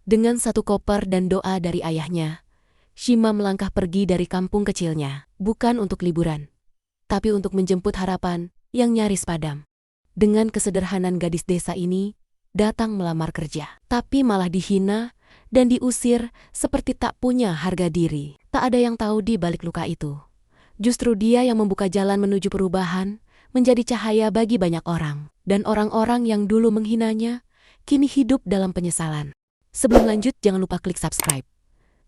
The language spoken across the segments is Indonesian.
Dengan satu koper dan doa dari ayahnya, Shima melangkah pergi dari kampung kecilnya, bukan untuk liburan, tapi untuk menjemput harapan yang nyaris padam. Dengan kesederhanaan gadis desa ini, datang melamar kerja, tapi malah dihina dan diusir seperti tak punya harga diri. Tak ada yang tahu di balik luka itu. Justru dia yang membuka jalan menuju perubahan, menjadi cahaya bagi banyak orang. Dan orang-orang yang dulu menghinanya, kini hidup dalam penyesalan. Sebelum lanjut, jangan lupa klik subscribe.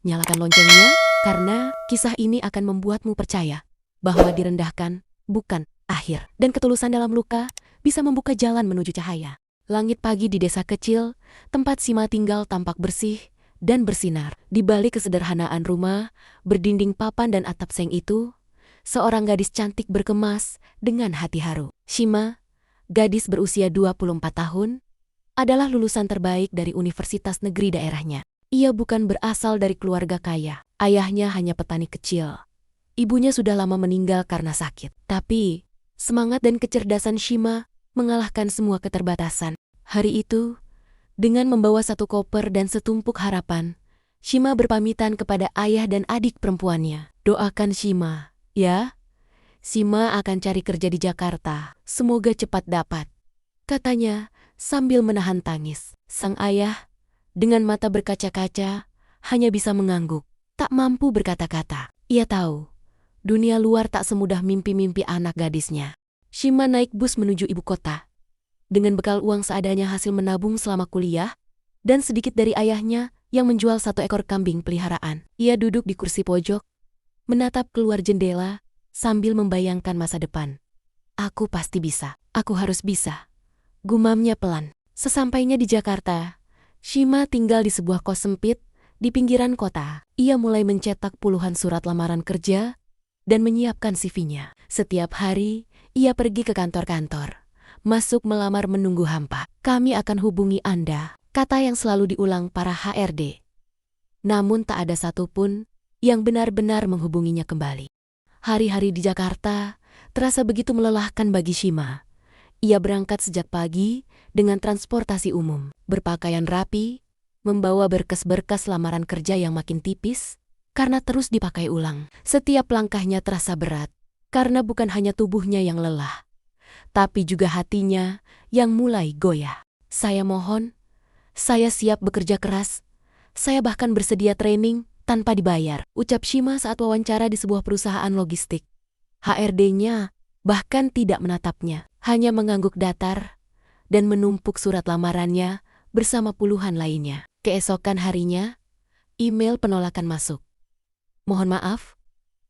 Nyalakan loncengnya, karena kisah ini akan membuatmu percaya bahwa direndahkan bukan akhir. Dan ketulusan dalam luka bisa membuka jalan menuju cahaya. Langit pagi di desa kecil, tempat Shima tinggal tampak bersih dan bersinar. Di balik kesederhanaan rumah, berdinding papan dan atap seng itu, seorang gadis cantik berkemas dengan hati haru. Shima, gadis berusia 24 tahun, adalah lulusan terbaik dari universitas negeri daerahnya. Ia bukan berasal dari keluarga kaya. Ayahnya hanya petani kecil. Ibunya sudah lama meninggal karena sakit. Tapi, semangat dan kecerdasan Shima mengalahkan semua keterbatasan. Hari itu, dengan membawa satu koper dan setumpuk harapan, Shima berpamitan kepada ayah dan adik perempuannya. Doakan Shima, ya. Shima akan cari kerja di Jakarta. Semoga cepat dapat, katanya sambil menahan tangis. Sang ayah, dengan mata berkaca-kaca, hanya bisa mengangguk, tak mampu berkata-kata. Ia tahu, dunia luar tak semudah mimpi-mimpi anak gadisnya. Shima naik bus menuju ibu kota. Dengan bekal uang seadanya hasil menabung selama kuliah, dan sedikit dari ayahnya yang menjual 1 ekor kambing peliharaan. Ia duduk di kursi pojok, menatap keluar jendela, sambil membayangkan masa depan. Aku pasti bisa, aku harus bisa, gumamnya pelan. Sesampainya di Jakarta, Shima tinggal di sebuah kos sempit di pinggiran kota. Ia mulai mencetak puluhan surat lamaran kerja dan menyiapkan CV-nya. Setiap hari, ia pergi ke kantor-kantor. Masuk melamar menunggu hampa. Kami akan hubungi Anda, kata yang selalu diulang para HRD. Namun tak ada satupun yang benar-benar menghubunginya kembali. Hari-hari di Jakarta terasa begitu melelahkan bagi Shima. Ia berangkat sejak pagi dengan transportasi umum, berpakaian rapi, membawa berkas-berkas lamaran kerja yang makin tipis karena terus dipakai ulang. Setiap langkahnya terasa berat, karena bukan hanya tubuhnya yang lelah, tapi juga hatinya yang mulai goyah. Saya mohon, saya siap bekerja keras, saya bahkan bersedia training tanpa dibayar, ucap Shima saat wawancara di sebuah perusahaan logistik. HRD-nya bahkan tidak menatapnya, hanya mengangguk datar dan menumpuk surat lamarannya bersama puluhan lainnya. Keesokan harinya, email penolakan masuk. Mohon maaf,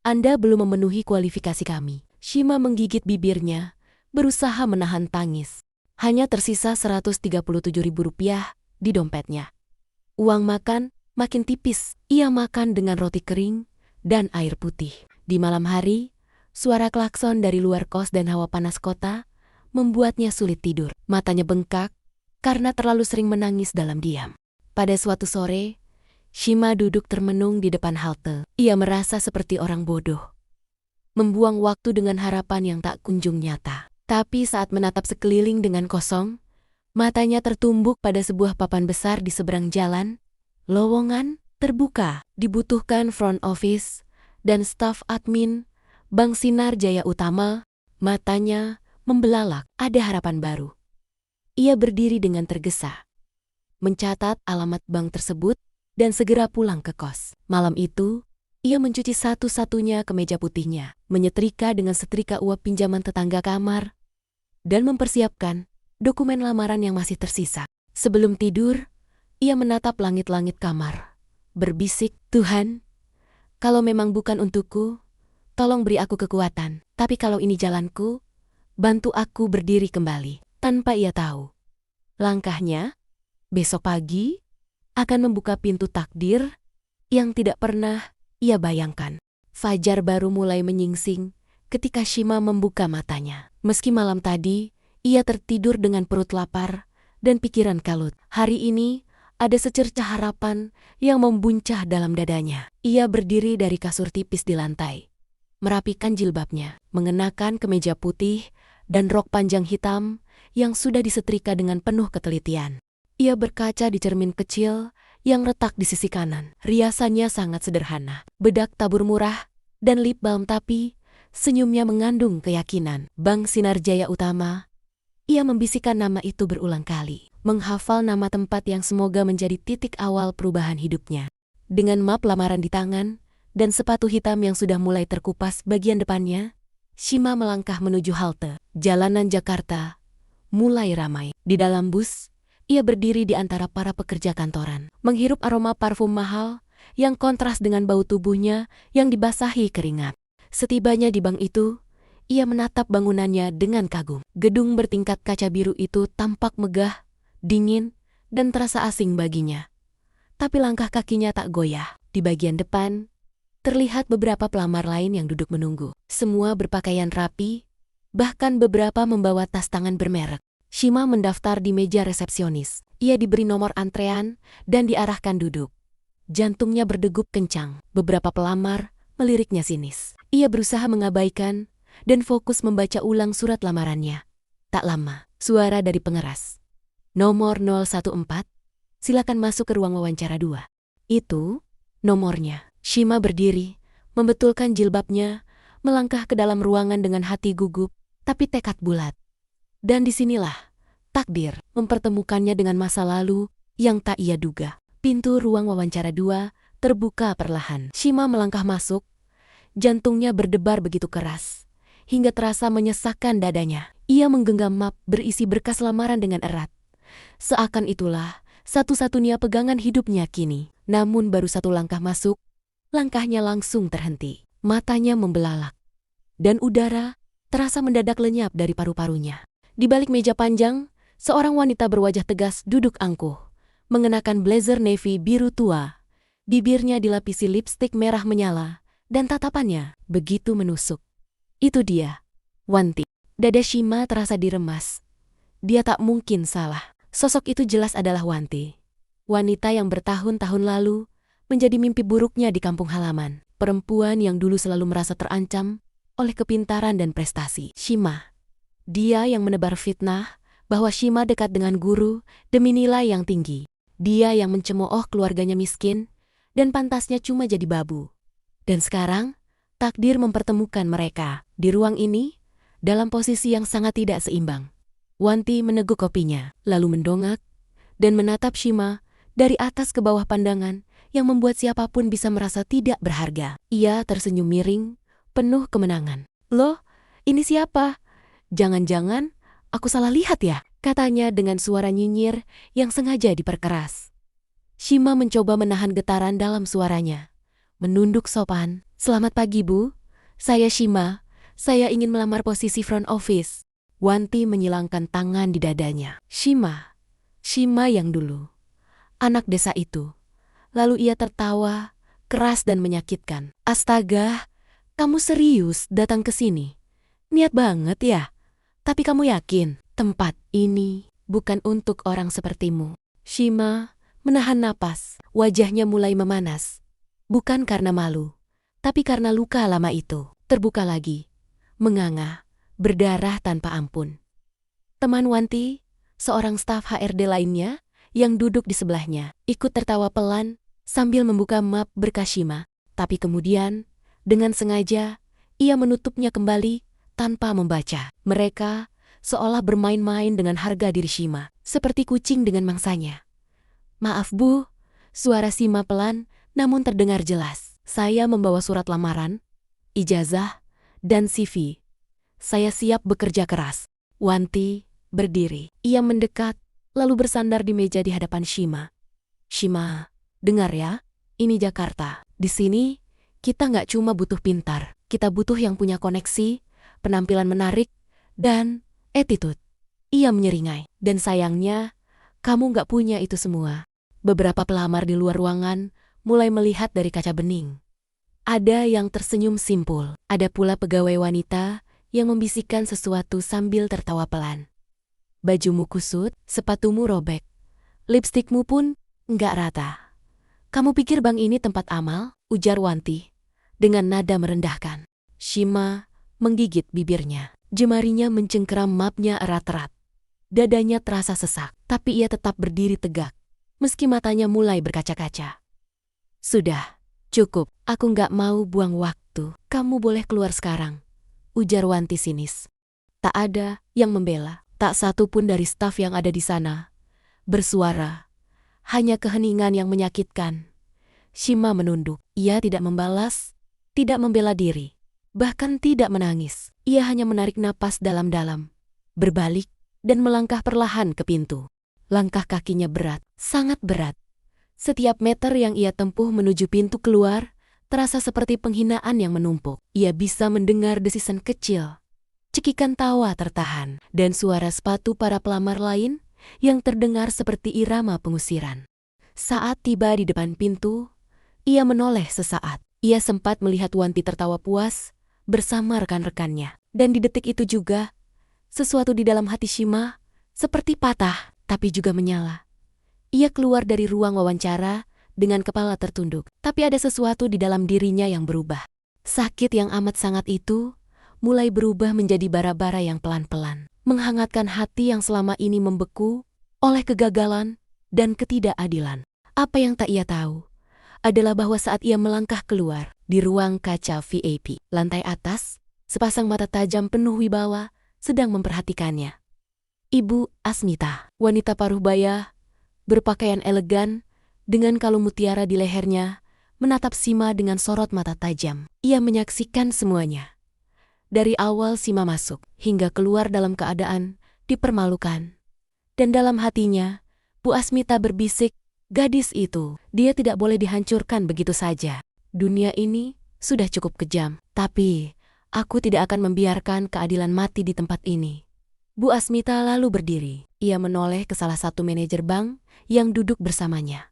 Anda belum memenuhi kualifikasi kami. Shima menggigit bibirnya, berusaha menahan tangis. Hanya tersisa Rp137.000 di dompetnya. Uang makan makin tipis. Ia makan dengan roti kering dan air putih. Di malam hari, suara klakson dari luar kos dan hawa panas kota membuatnya sulit tidur. Matanya bengkak karena terlalu sering menangis dalam diam. Pada suatu sore, Shima duduk termenung di depan halte. Ia merasa seperti orang bodoh, membuang waktu dengan harapan yang tak kunjung nyata. Tapi saat menatap sekeliling dengan kosong, matanya tertumbuk pada sebuah papan besar di seberang jalan. Lowongan terbuka, dibutuhkan front office dan staf admin Bank Sinar Jaya Utama. Matanya membelalak, ada harapan baru. Ia berdiri dengan tergesa, mencatat alamat bank tersebut dan segera pulang ke kos. Malam itu, ia mencuci satu-satunya kemeja putihnya, menyetrika dengan setrika uap pinjaman tetangga kamar, dan mempersiapkan dokumen lamaran yang masih tersisa. Sebelum tidur, ia menatap langit-langit kamar, berbisik, Tuhan, kalau memang bukan untukku, tolong beri aku kekuatan. Tapi kalau ini jalanku, bantu aku berdiri kembali. Tanpa ia tahu, langkahnya besok pagi akan membuka pintu takdir yang tidak pernah ia bayangkan. Fajar baru mulai menyingsing ketika Shima membuka matanya. Meski malam tadi, ia tertidur dengan perut lapar dan pikiran kalut. Hari ini, ada secercah harapan yang membuncah dalam dadanya. Ia berdiri dari kasur tipis di lantai, merapikan jilbabnya, mengenakan kemeja putih dan rok panjang hitam yang sudah disetrika dengan penuh ketelitian. Ia berkaca di cermin kecil yang retak di sisi kanan. Riasannya sangat sederhana, bedak tabur murah, dan lip balm, tapi senyumnya mengandung keyakinan. Bank Sinar Jaya Utama. Ia membisikkan nama itu berulang kali, menghafal nama tempat yang semoga menjadi titik awal perubahan hidupnya. Dengan map lamaran di tangan, dan sepatu hitam yang sudah mulai terkupas bagian depannya, Shima melangkah menuju halte. Jalanan Jakarta mulai ramai. Di dalam bus, ia berdiri di antara para pekerja kantoran, menghirup aroma parfum mahal yang kontras dengan bau tubuhnya yang dibasahi keringat. Setibanya di bank itu, ia menatap bangunannya dengan kagum. Gedung bertingkat kaca biru itu tampak megah, dingin, dan terasa asing baginya. Tapi langkah kakinya tak goyah. Di bagian depan, terlihat beberapa pelamar lain yang duduk menunggu. Semua berpakaian rapi, bahkan beberapa membawa tas tangan bermerek. Shima mendaftar di meja resepsionis. Ia diberi nomor antrean dan diarahkan duduk. Jantungnya berdegup kencang. Beberapa pelamar meliriknya sinis. Ia berusaha mengabaikan dan fokus membaca ulang surat lamarannya. Tak lama, suara dari pengeras. Nomor 014, silakan masuk ke ruang wawancara 2. Itu nomornya. Shima berdiri, membetulkan jilbabnya, melangkah ke dalam ruangan dengan hati gugup, tapi tekad bulat. Dan disinilah takdir mempertemukannya dengan masa lalu yang tak ia duga. Pintu ruang wawancara 2 terbuka perlahan. Shima melangkah masuk, jantungnya berdebar begitu keras, hingga terasa menyesakkan dadanya. Ia menggenggam map berisi berkas lamaran dengan erat. Seakan itulah satu-satunya pegangan hidupnya kini. Namun baru satu langkah masuk, langkahnya langsung terhenti. Matanya membelalak, dan udara terasa mendadak lenyap dari paru-parunya. Di balik meja panjang, seorang wanita berwajah tegas duduk angkuh, mengenakan blazer navy biru tua. Bibirnya dilapisi lipstik merah menyala, dan tatapannya begitu menusuk. Itu dia, Wanti. Dada Shima terasa diremas. Dia tak mungkin salah. Sosok itu jelas adalah Wanti. Wanita yang bertahun-tahun lalu menjadi mimpi buruknya di kampung halaman. Perempuan yang dulu selalu merasa terancam oleh kepintaran dan prestasi. Shima. Dia yang menebar fitnah bahwa Shima dekat dengan guru demi nilai yang tinggi. Dia yang mencemooh keluarganya miskin dan pantasnya cuma jadi babu. Dan sekarang, takdir mempertemukan mereka di ruang ini dalam posisi yang sangat tidak seimbang. Wanti meneguk kopinya, lalu mendongak dan menatap Shima dari atas ke bawah pandangan yang membuat siapapun bisa merasa tidak berharga. Ia tersenyum miring, penuh kemenangan. "Loh, ini siapa? Jangan-jangan aku salah lihat ya?" katanya dengan suara nyinyir yang sengaja diperkeras. Shima mencoba menahan getaran dalam suaranya. Menunduk sopan. "Selamat pagi, Bu. Saya Shima. Saya ingin melamar posisi front office." Wanti menyilangkan tangan di dadanya. Shima yang dulu. Anak desa itu. Lalu ia tertawa, keras dan menyakitkan. "Astaga, kamu serius datang ke sini? Niat banget ya? Tapi kamu yakin tempat ini bukan untuk orang sepertimu?" Shima menahan napas. Wajahnya mulai memanas. Bukan karena malu, tapi karena luka lama itu. Terbuka lagi, menganga, berdarah tanpa ampun. Teman Wanti, seorang staf HRD lainnya, yang duduk di sebelahnya, ikut tertawa pelan sambil membuka map berkas Shima. Tapi kemudian, dengan sengaja, ia menutupnya kembali tanpa membaca. Mereka seolah bermain-main dengan harga diri Shima, seperti kucing dengan mangsanya. "Maaf, Bu," suara Shima pelan namun terdengar jelas. "Saya membawa surat lamaran, ijazah, dan CV. Saya siap bekerja keras." Wanti berdiri. Ia mendekat, lalu bersandar di meja di hadapan Shima. "Shima, dengar ya, ini Jakarta. Di sini, kita nggak cuma butuh pintar. Kita butuh yang punya koneksi, penampilan menarik, dan attitude." Ia menyeringai. "Dan sayangnya, kamu nggak punya itu semua." Beberapa pelamar di luar ruangan mulai melihat dari kaca bening. Ada yang tersenyum simpul. Ada pula pegawai wanita yang membisikkan sesuatu sambil tertawa pelan. "Bajumu kusut, sepatumu robek, lipstikmu pun nggak rata. Kamu pikir bank ini tempat amal?" ujar Wanti dengan nada merendahkan. Shima menggigit bibirnya. Jemarinya mencengkeram mapnya erat-erat. Dadanya terasa sesak, tapi ia tetap berdiri tegak. meski matanya mulai berkaca-kaca. Sudah, cukup, aku nggak mau buang waktu. Kamu boleh keluar sekarang, ujar Wanti sinis. Tak ada yang membela, tak satu pun dari staf yang ada di sana bersuara. Hanya keheningan yang menyakitkan. Shima menunduk. Ia tidak membalas, tidak membela diri, bahkan tidak menangis. Ia hanya menarik napas dalam-dalam, berbalik, dan melangkah perlahan ke pintu. Langkah kakinya berat, sangat berat. Setiap meter yang ia tempuh menuju pintu keluar terasa seperti penghinaan yang menumpuk. Ia bisa mendengar desisan kecil, cekikan tawa tertahan, dan suara sepatu para pelamar lain yang terdengar seperti irama pengusiran. Saat tiba di depan pintu, ia menoleh sesaat. Ia sempat melihat Wanti tertawa puas bersama rekan-rekannya. Dan di detik itu juga, sesuatu di dalam hati Shima seperti patah, tapi juga menyala. Ia keluar dari ruang wawancara dengan kepala tertunduk, tapi ada sesuatu di dalam dirinya yang berubah. Sakit yang amat sangat itu mulai berubah menjadi bara-bara yang pelan-pelan, menghangatkan hati yang selama ini membeku oleh kegagalan dan ketidakadilan. Apa yang tak ia tahu adalah bahwa saat ia melangkah keluar di ruang kaca VIP, lantai atas, sepasang mata tajam penuh wibawa sedang memperhatikannya. Ibu Asmita, wanita paruh-baya, berpakaian elegan, dengan kalung mutiara di lehernya, menatap Shima dengan sorot mata tajam. Ia menyaksikan semuanya. Dari awal Shima masuk, hingga keluar dalam keadaan dipermalukan. Dan dalam hatinya, Bu Asmita berbisik, gadis itu, dia tidak boleh dihancurkan begitu saja. Dunia ini sudah cukup kejam, tapi aku tidak akan membiarkan keadilan mati di tempat ini. Bu Asmita lalu berdiri. Ia menoleh ke salah satu manajer bank yang duduk bersamanya.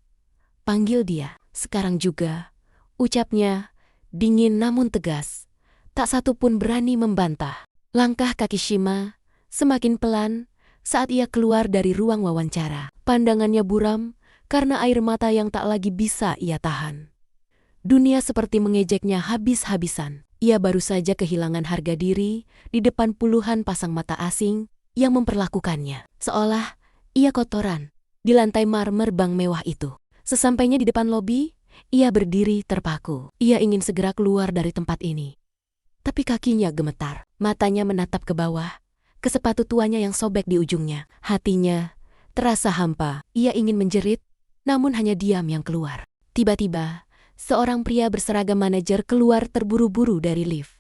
Panggil dia, sekarang juga, ucapnya, dingin namun tegas. Tak satu pun berani membantah. Langkah kaki Shima semakin pelan saat ia keluar dari ruang wawancara. Pandangannya buram karena air mata yang tak lagi bisa ia tahan. Dunia seperti mengejeknya habis-habisan. Ia baru saja kehilangan harga diri di depan puluhan pasang mata asing yang memperlakukannya seolah ia kotoran di lantai marmer bank mewah itu. Sesampainya di depan lobi, ia berdiri terpaku. Ia ingin segera keluar dari tempat ini. Tapi kakinya gemetar, matanya menatap ke bawah, ke sepatu tuanya yang sobek di ujungnya. Hatinya terasa hampa. Ia ingin menjerit, namun hanya diam yang keluar. Tiba-tiba, seorang pria berseragam manajer keluar terburu-buru dari lift.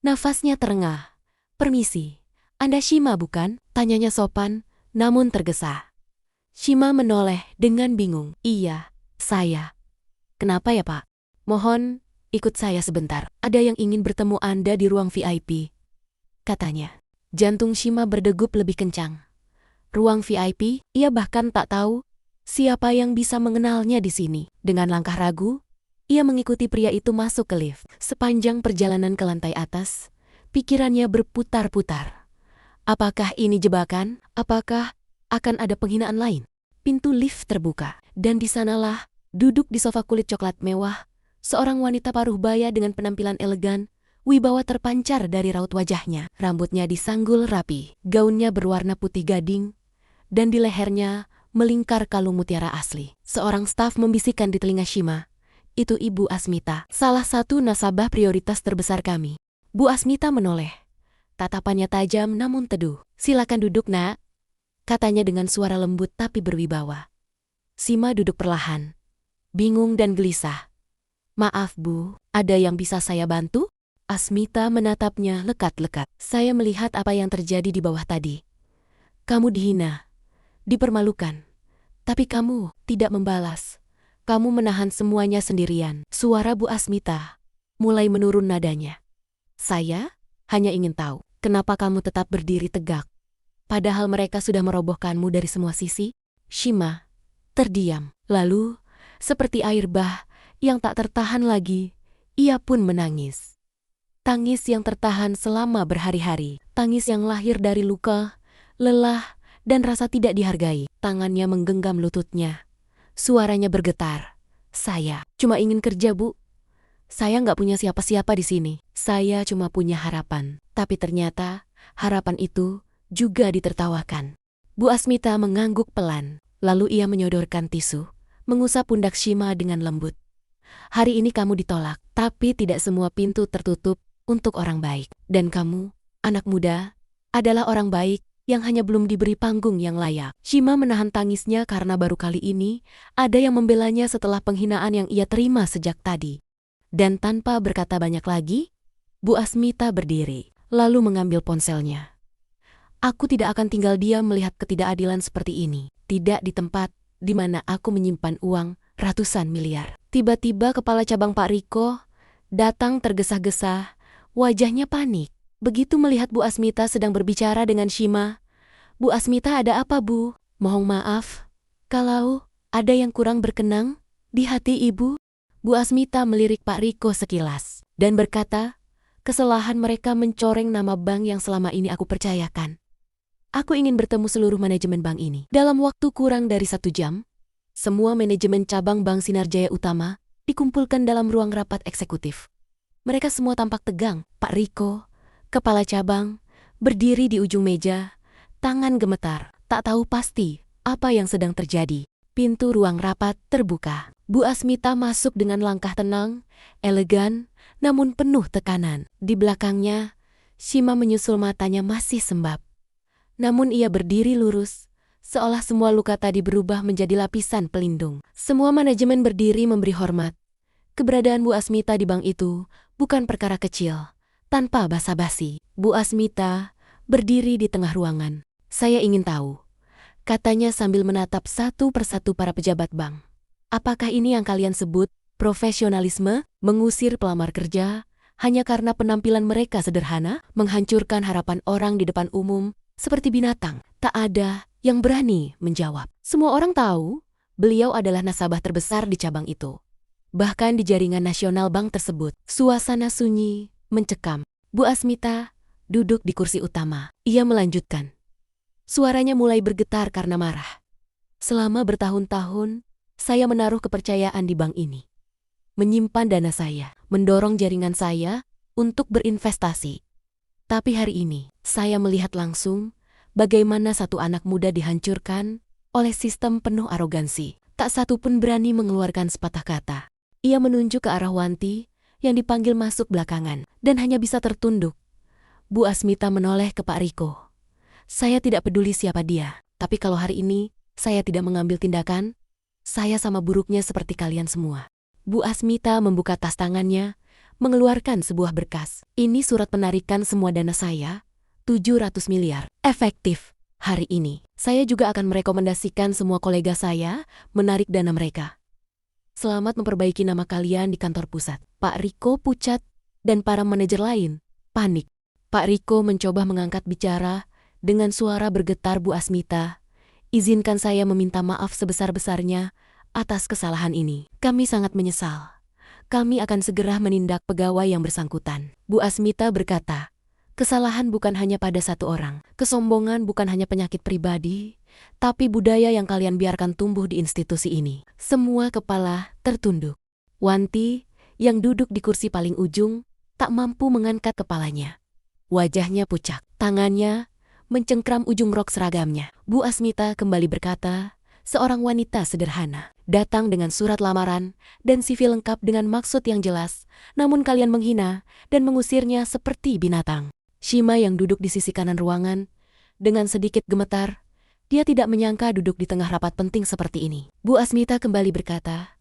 Nafasnya terengah. "Permisi, Anda Shima bukan?" tanyanya sopan, namun tergesa. Shima menoleh dengan bingung. "Iya, saya." "Kenapa ya Pak? Mohon ikut saya sebentar. Ada yang ingin bertemu Anda di ruang VIP," katanya. Jantung Shima berdegup lebih kencang. Ruang VIP, ia bahkan tak tahu siapa yang bisa mengenalnya di sini. Dengan langkah ragu, ia mengikuti pria itu masuk ke lift. Sepanjang perjalanan ke lantai atas, pikirannya berputar-putar. Apakah ini jebakan? Apakah akan ada penghinaan lain? Pintu lift terbuka, dan di sanalah, duduk di sofa kulit coklat mewah, seorang wanita paruh-baya dengan penampilan elegan, wibawa terpancar dari raut wajahnya. Rambutnya disanggul rapi, gaunnya berwarna putih gading, dan di lehernya melingkar kalung mutiara asli. Seorang staf membisikkan di telinga Shima, "Itu Ibu Asmita, salah satu nasabah prioritas terbesar kami." Bu Asmita menoleh. Tatapannya tajam namun teduh. "Silakan duduk, Nak," katanya dengan suara lembut tapi berwibawa. Shima duduk perlahan, bingung dan gelisah. "Maaf Bu, ada yang bisa saya bantu?" Asmita menatapnya lekat-lekat. "Saya melihat apa yang terjadi di bawah tadi. Kamu dihina, dipermalukan, tapi kamu tidak membalas. Kamu menahan semuanya sendirian." Suara Bu Asmita mulai menurun nadanya. "Saya hanya ingin tahu, kenapa kamu tetap berdiri tegak, padahal mereka sudah merobohkanmu dari semua sisi?" Shima terdiam. Lalu, seperti air bah yang tak tertahan lagi, ia pun menangis. Tangis yang tertahan selama berhari-hari. Tangis yang lahir dari luka, lelah, dan rasa tidak dihargai. Tangannya menggenggam lututnya. Suaranya bergetar. "Saya cuma ingin kerja, Bu. Saya nggak punya siapa-siapa di sini. Saya cuma punya harapan." Tapi ternyata, harapan itu juga ditertawakan. Bu Asmita mengangguk pelan. Lalu ia menyodorkan tisu, mengusap pundak Shima dengan lembut. Hari ini kamu ditolak, tapi tidak semua pintu tertutup untuk orang baik. Dan kamu, anak muda, adalah orang baik yang hanya belum diberi panggung yang layak. Shima menahan tangisnya karena baru kali ini ada yang membelanya setelah penghinaan yang ia terima sejak tadi. Dan tanpa berkata banyak lagi, Bu Asmita berdiri, lalu mengambil ponselnya. Aku tidak akan tinggal diam melihat ketidakadilan seperti ini. Tidak di tempat di mana aku menyimpan uang ratusan miliar. Tiba-tiba kepala cabang Pak Riko datang tergesa-gesa, wajahnya panik. Begitu melihat Bu Asmita sedang berbicara dengan Shima. Bu Asmita, ada apa, Bu? Mohon maaf, kalau ada yang kurang berkenan di hati Ibu. Bu Asmita melirik Pak Riko sekilas dan berkata, kesalahan mereka mencoreng nama bank yang selama ini aku percayakan. Aku ingin bertemu seluruh manajemen bank ini. Dalam waktu kurang dari 1 jam, semua manajemen cabang Bank Sinar Jaya Utama dikumpulkan dalam ruang rapat eksekutif. Mereka semua tampak tegang. Pak Riko, kepala cabang, berdiri di ujung meja, tangan gemetar, tak tahu pasti apa yang sedang terjadi. Pintu ruang rapat terbuka. Bu Asmita masuk dengan langkah tenang, elegan, namun penuh tekanan. Di belakangnya, Shima menyusul, matanya masih sembab. Namun ia berdiri lurus, seolah semua luka tadi berubah menjadi lapisan pelindung. Semua manajemen berdiri memberi hormat. Keberadaan Bu Asmita di bank itu bukan perkara kecil. Tanpa basa-basi, Bu Asmita berdiri di tengah ruangan. Saya ingin tahu, katanya sambil menatap satu persatu para pejabat bank. Apakah ini yang kalian sebut profesionalisme? Mengusir pelamar kerja hanya karena penampilan mereka sederhana? Menghancurkan harapan orang di depan umum seperti binatang? Tak ada yang berani menjawab. Semua orang tahu beliau adalah nasabah terbesar di cabang itu. Bahkan di jaringan nasional bank tersebut, suasana sunyi, mencekam. Bu Asmita duduk di kursi utama. Ia melanjutkan. Suaranya mulai bergetar karena marah. Selama bertahun-tahun, saya menaruh kepercayaan di bank ini. Menyimpan dana saya, mendorong jaringan saya untuk berinvestasi. Tapi hari ini, saya melihat langsung bagaimana satu anak muda dihancurkan oleh sistem penuh arogansi. Tak satu pun berani mengeluarkan sepatah kata. Ia menunjuk ke arah Wanti yang dipanggil masuk belakangan dan hanya bisa tertunduk. Bu Asmita menoleh ke Pak Riko. Saya tidak peduli siapa dia, tapi kalau hari ini saya tidak mengambil tindakan, saya sama buruknya seperti kalian semua. Bu Asmita membuka tas tangannya, mengeluarkan sebuah berkas. Ini surat penarikan semua dana saya, 700 miliar. Efektif. Hari ini, saya juga akan merekomendasikan semua kolega saya menarik dana mereka. Selamat memperbaiki nama kalian di kantor pusat. Pak Riko pucat dan para manajer lain panik. Pak Riko mencoba mengangkat bicara dengan suara bergetar. Bu Asmita, izinkan saya meminta maaf sebesar-besarnya atas kesalahan ini. Kami sangat menyesal. Kami akan segera menindak pegawai yang bersangkutan. Bu Asmita berkata, kesalahan bukan hanya pada satu orang. Kesombongan bukan hanya penyakit pribadi, tapi budaya yang kalian biarkan tumbuh di institusi ini. Semua kepala tertunduk. Wanti, yang duduk di kursi paling ujung, tak mampu mengangkat kepalanya. Wajahnya pucat, tangannya mencengkram ujung rok seragamnya. Bu Asmita kembali berkata, seorang wanita sederhana, datang dengan surat lamaran dan CV lengkap dengan maksud yang jelas, namun kalian menghina dan mengusirnya seperti binatang. Shima yang duduk di sisi kanan ruangan, dengan sedikit gemetar, dia tidak menyangka duduk di tengah rapat penting seperti ini. Bu Asmita kembali berkata,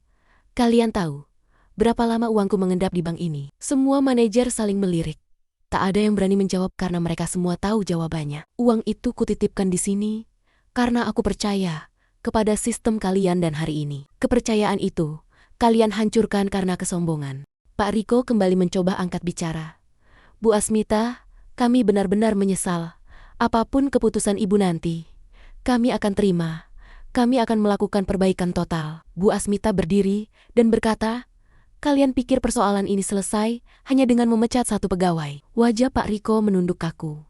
kalian tahu berapa lama uangku mengendap di bank ini? Semua manajer saling melirik. Tak ada yang berani menjawab karena mereka semua tahu jawabannya. Uang itu kutitipkan di sini karena aku percaya kepada sistem kalian dan hari ini. Kepercayaan itu kalian hancurkan karena kesombongan. Pak Riko kembali mencoba angkat bicara. Bu Asmita, kami benar-benar menyesal. Apapun keputusan ibu nanti, kami akan terima. Kami akan melakukan perbaikan total. Bu Asmita berdiri dan berkata, kalian pikir persoalan ini selesai hanya dengan memecat satu pegawai? Wajah Pak Riko menunduk kaku.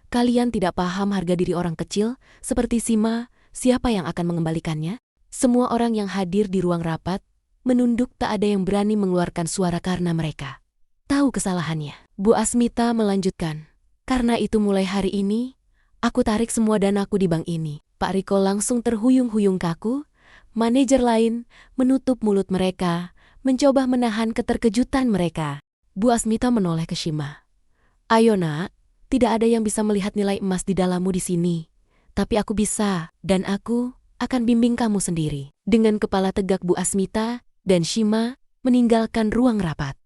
Kalian tidak paham harga diri orang kecil seperti Shima. Siapa yang akan mengembalikannya? Semua orang yang hadir di ruang rapat menunduk, tak ada yang berani mengeluarkan suara karena mereka tahu kesalahannya. Bu Asmita melanjutkan, karena itu mulai hari ini, aku tarik semua danaku di bank ini. Pak Riko langsung terhuyung-huyung kaku. Manajer lain menutup mulut mereka, mencoba menahan keterkejutan mereka. Bu Asmita menoleh ke Shima. Ayo nak, tidak ada yang bisa melihat nilai emas di dalammu di sini. Tapi aku bisa, dan aku akan bimbing kamu sendiri. Dengan kepala tegak Bu Asmita dan Shima meninggalkan ruang rapat.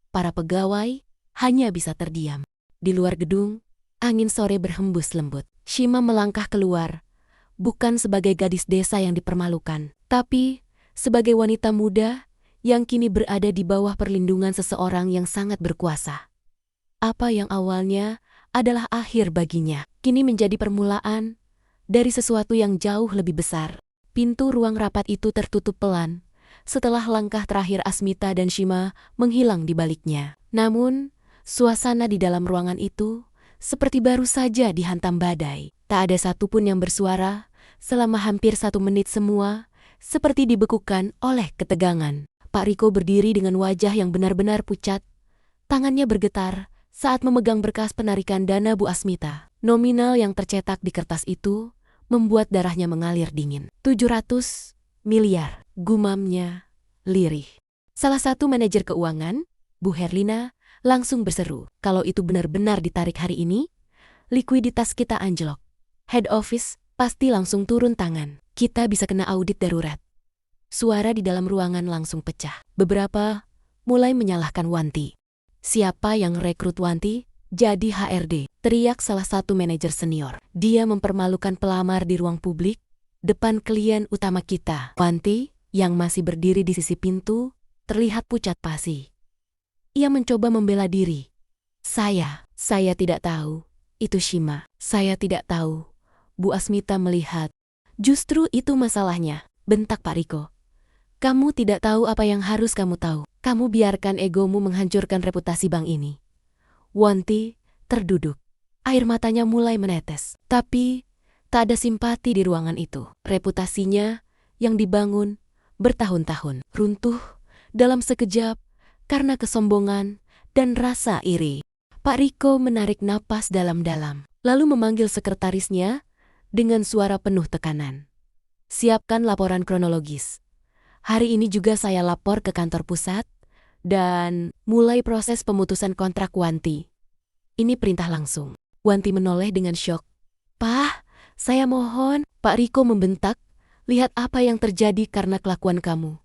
Para pegawai hanya bisa terdiam. Di luar gedung, angin sore berhembus lembut. Shima melangkah keluar, bukan sebagai gadis desa yang dipermalukan, tapi sebagai wanita muda yang kini berada di bawah perlindungan seseorang yang sangat berkuasa. Apa yang awalnya adalah akhir baginya, kini menjadi permulaan dari sesuatu yang jauh lebih besar. Pintu ruang rapat itu tertutup pelan, setelah langkah terakhir Asmita dan Shima menghilang di baliknya. Namun, suasana di dalam ruangan itu seperti baru saja dihantam badai. Tak ada satupun yang bersuara, selama hampir 1 menit semua seperti dibekukan oleh ketegangan. Pak Riko berdiri dengan wajah yang benar-benar pucat. Tangannya bergetar saat memegang berkas penarikan dana Bu Asmita. Nominal yang tercetak di kertas itu membuat darahnya mengalir dingin. 700 miliar, gumamnya lirih. Salah satu manajer keuangan, Bu Herlina, langsung berseru, kalau itu benar-benar ditarik hari ini, likuiditas kita anjlok. Head office pasti langsung turun tangan. Kita bisa kena audit darurat. Suara di dalam ruangan langsung pecah. Beberapa mulai menyalahkan Wanti. Siapa yang rekrut Wanti jadi HRD? Teriak salah satu manajer senior. Dia mempermalukan pelamar di ruang publik, depan klien utama kita. Wanti, yang masih berdiri di sisi pintu, terlihat pucat pasi. Ia mencoba membela diri. Saya tidak tahu. Itu Shima. Saya tidak tahu. Bu Asmita melihat. Justru itu masalahnya, bentak Pak Riko. Kamu tidak tahu apa yang harus kamu tahu. Kamu biarkan egomu menghancurkan reputasi bank ini. Wanti terduduk. Air matanya mulai menetes. Tapi tak ada simpati di ruangan itu. Reputasinya yang dibangun bertahun-tahun runtuh dalam sekejap karena kesombongan dan rasa iri. Pak Riko menarik napas dalam-dalam, lalu memanggil sekretarisnya dengan suara penuh tekanan. Siapkan laporan kronologis. Hari ini juga saya lapor ke kantor pusat dan mulai proses pemutusan kontrak Wanti. Ini perintah langsung. Wanti menoleh dengan syok. Pak, saya mohon. Pak Riko membentak, lihat apa yang terjadi karena kelakuan kamu.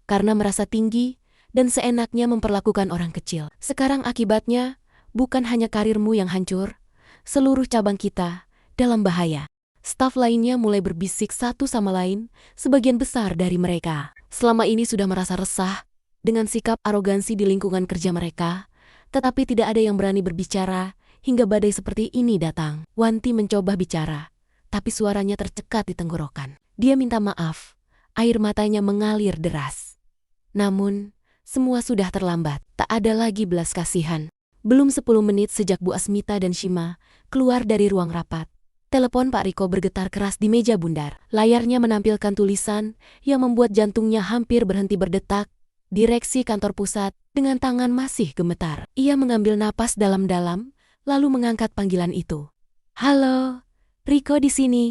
Karena merasa tinggi dan seenaknya memperlakukan orang kecil. Sekarang akibatnya bukan hanya karirmu yang hancur, seluruh cabang kita dalam bahaya. Staf lainnya mulai berbisik satu sama lain, sebagian besar dari mereka selama ini sudah merasa resah dengan sikap arogansi di lingkungan kerja mereka, tetapi tidak ada yang berani berbicara hingga badai seperti ini datang. Wanti mencoba bicara, tapi suaranya tercekat di tenggorokan. Dia minta maaf, air matanya mengalir deras. Namun, semua sudah terlambat, tak ada lagi belas kasihan. Belum 10 menit sejak Bu Asmita dan Shima keluar dari ruang rapat. Telepon Pak Riko bergetar keras di meja bundar. Layarnya menampilkan tulisan yang membuat jantungnya hampir berhenti berdetak. Direksi kantor pusat dengan tangan masih gemetar. Ia mengambil napas dalam-dalam, lalu mengangkat panggilan itu. Halo, Riko di sini.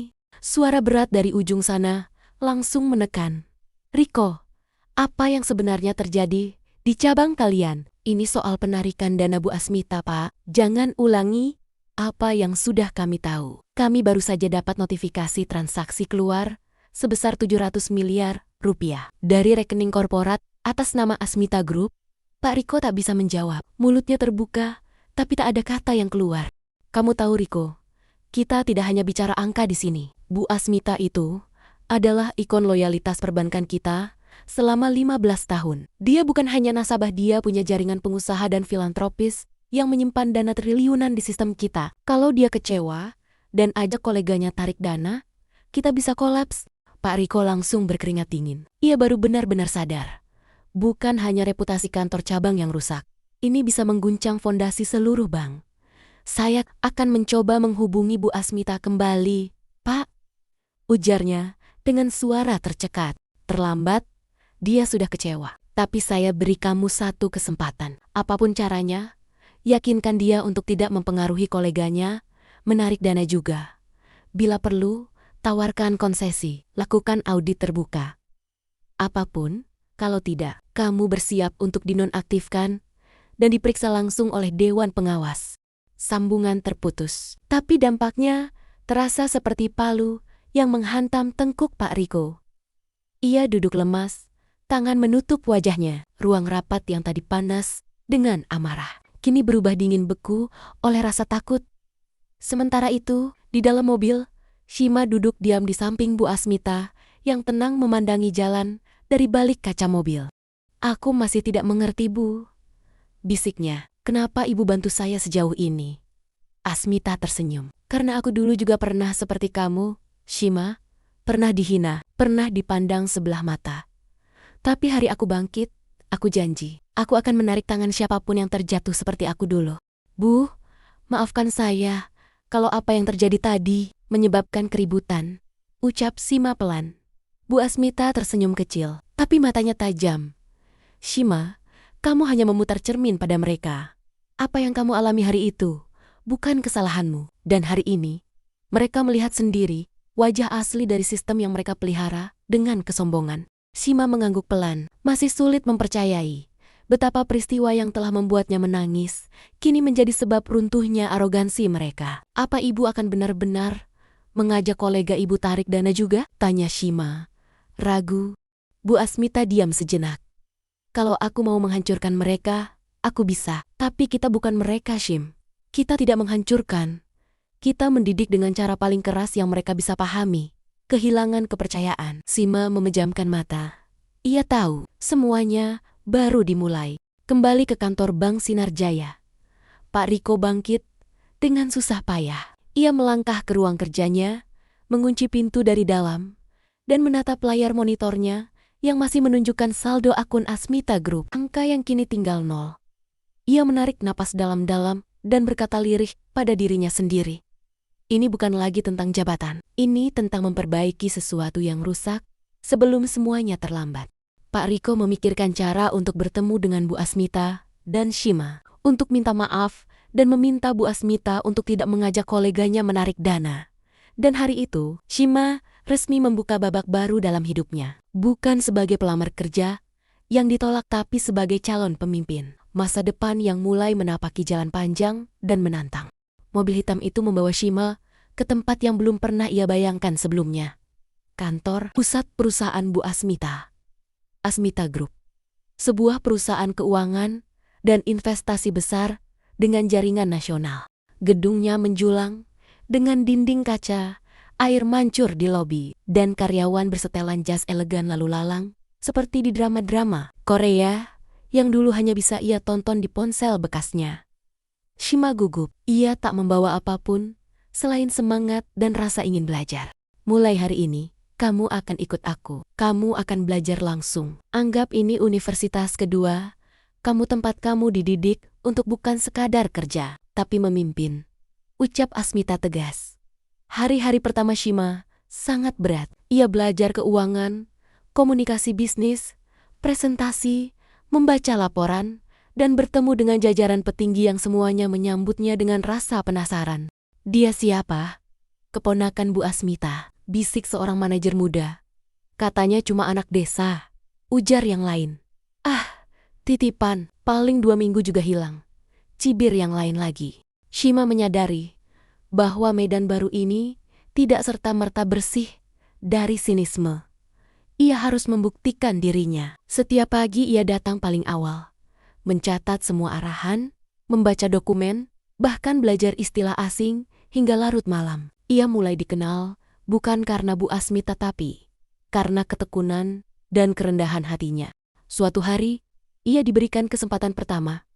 Suara berat dari ujung sana langsung menekan. Riko, apa yang sebenarnya terjadi di cabang kalian? Ini soal penarikan dana Bu Asmita, Pak. Jangan ulangi apa yang sudah kami tahu. Kami baru saja dapat notifikasi transaksi keluar sebesar 700 miliar rupiah dari rekening korporat atas nama Asmita Group. Pak Riko tak bisa menjawab. Mulutnya terbuka, tapi tak ada kata yang keluar. Kamu tahu Riko, kita tidak hanya bicara angka di sini. Bu Asmita itu adalah ikon loyalitas perbankan kita selama 15 tahun. Dia bukan hanya nasabah, dia punya jaringan pengusaha dan filantropis yang menyimpan dana triliunan di sistem kita. Kalau dia kecewa dan ajak koleganya tarik dana, kita bisa kolaps. Pak Riko langsung berkeringat dingin. Ia baru benar-benar sadar. Bukan hanya reputasi kantor cabang yang rusak. Ini bisa mengguncang fondasi seluruh bank. Saya akan mencoba menghubungi Bu Asmita kembali, Pak. Ujarnya dengan suara tercekat. Terlambat, dia sudah kecewa. Tapi saya beri kamu satu kesempatan. Apapun caranya, yakinkan dia untuk tidak mempengaruhi koleganya, menarik dana juga. Bila perlu, Tawarkan konsesi, lakukan audit terbuka. Apapun, kalau tidak, kamu bersiap untuk dinonaktifkan dan diperiksa langsung oleh Dewan Pengawas. Sambungan terputus. Tapi dampaknya terasa seperti palu yang menghantam tengkuk Pak Riko. Ia duduk lemas, tangan menutup wajahnya. Ruang rapat yang tadi panas dengan amarah kini berubah dingin beku oleh rasa takut. Sementara itu, di dalam mobil, Shima duduk diam di samping Bu Asmita yang tenang memandangi jalan dari balik kaca mobil. "Aku masih tidak mengerti, Bu," bisiknya. "Kenapa Ibu bantu saya sejauh ini?" Asmita tersenyum. "Karena aku dulu juga pernah seperti kamu, Shima. Pernah dihina, pernah dipandang sebelah mata. Tapi hari aku bangkit, aku janji, aku akan menarik tangan siapapun yang terjatuh seperti aku dulu. Bu, maafkan saya kalau apa yang terjadi tadi menyebabkan keributan," ucap Shima pelan. Bu Asmita tersenyum kecil, tapi matanya tajam. "Shima, kamu hanya memutar cermin pada mereka. Apa yang kamu alami hari itu bukan kesalahanmu. Dan hari ini, mereka melihat sendiri wajah asli dari sistem yang mereka pelihara dengan kesombongan." Shima mengangguk pelan, masih sulit mempercayai betapa peristiwa yang telah membuatnya menangis kini menjadi sebab runtuhnya arogansi mereka. "Apa Ibu akan benar-benar mengajak kolega Ibu tarik dana juga?" tanya Shima. Ragu. Bu Asmita diam sejenak. "Kalau aku mau menghancurkan mereka, aku bisa. Tapi kita bukan mereka, Shim. Kita tidak menghancurkan. Kita mendidik dengan cara paling keras yang mereka bisa pahami. Kehilangan kepercayaan." Shima memejamkan mata. Ia tahu semuanya baru dimulai. Kembali ke kantor Bank Sinar Jaya. Pak Riko bangkit dengan susah payah. Ia melangkah ke ruang kerjanya, mengunci pintu dari dalam, dan menatap layar monitornya yang masih menunjukkan saldo akun Asmita Group, angka yang kini tinggal 0. Ia menarik napas dalam-dalam dan berkata lirih pada dirinya sendiri. Ini bukan lagi tentang jabatan. Ini tentang memperbaiki sesuatu yang rusak sebelum semuanya terlambat. Pak Riko memikirkan cara untuk bertemu dengan Bu Asmita dan Shima, untuk minta maaf dan meminta Bu Asmita untuk tidak mengajak koleganya menarik dana. Dan hari itu, Shima resmi membuka babak baru dalam hidupnya. Bukan sebagai pelamar kerja yang ditolak, tapi sebagai calon pemimpin. Masa depan yang mulai menapaki jalan panjang dan menantang. Mobil hitam itu membawa Shima ke tempat yang belum pernah ia bayangkan sebelumnya. Kantor pusat perusahaan Bu Asmita. Asmita Group. Sebuah perusahaan keuangan dan investasi besar dengan jaringan nasional. Gedungnya menjulang dengan dinding kaca, air mancur di lobi, dan karyawan bersetelan jas elegan lalu lalang seperti di drama-drama Korea yang dulu hanya bisa ia tonton di ponsel bekasnya. Shima gugup. Ia tak membawa apapun selain semangat dan rasa ingin belajar. "Mulai hari ini, kamu akan ikut aku. Kamu akan belajar langsung. Anggap ini universitas kedua. Tempat kamu dididik untuk bukan sekadar kerja, tapi memimpin," ucap Asmita tegas. Hari-hari pertama Shima sangat berat. Ia belajar keuangan, komunikasi bisnis, presentasi, membaca laporan, dan bertemu dengan jajaran petinggi yang semuanya menyambutnya dengan rasa penasaran. "Dia siapa?" "Keponakan Bu Asmita," bisik seorang manajer muda. "Katanya cuma anak desa," ujar yang lain. "Ah, titipan, paling 2 minggu juga hilang," cibir yang lain lagi. Shima menyadari bahwa medan baru ini tidak serta-merta bersih dari sinisme. Ia harus membuktikan dirinya. Setiap pagi ia datang paling awal, mencatat semua arahan, membaca dokumen, bahkan belajar istilah asing hingga larut malam. Ia mulai dikenal bukan karena Bu Asmita, tapi karena ketekunan dan kerendahan hatinya. Suatu hari, ia diberikan kesempatan pertama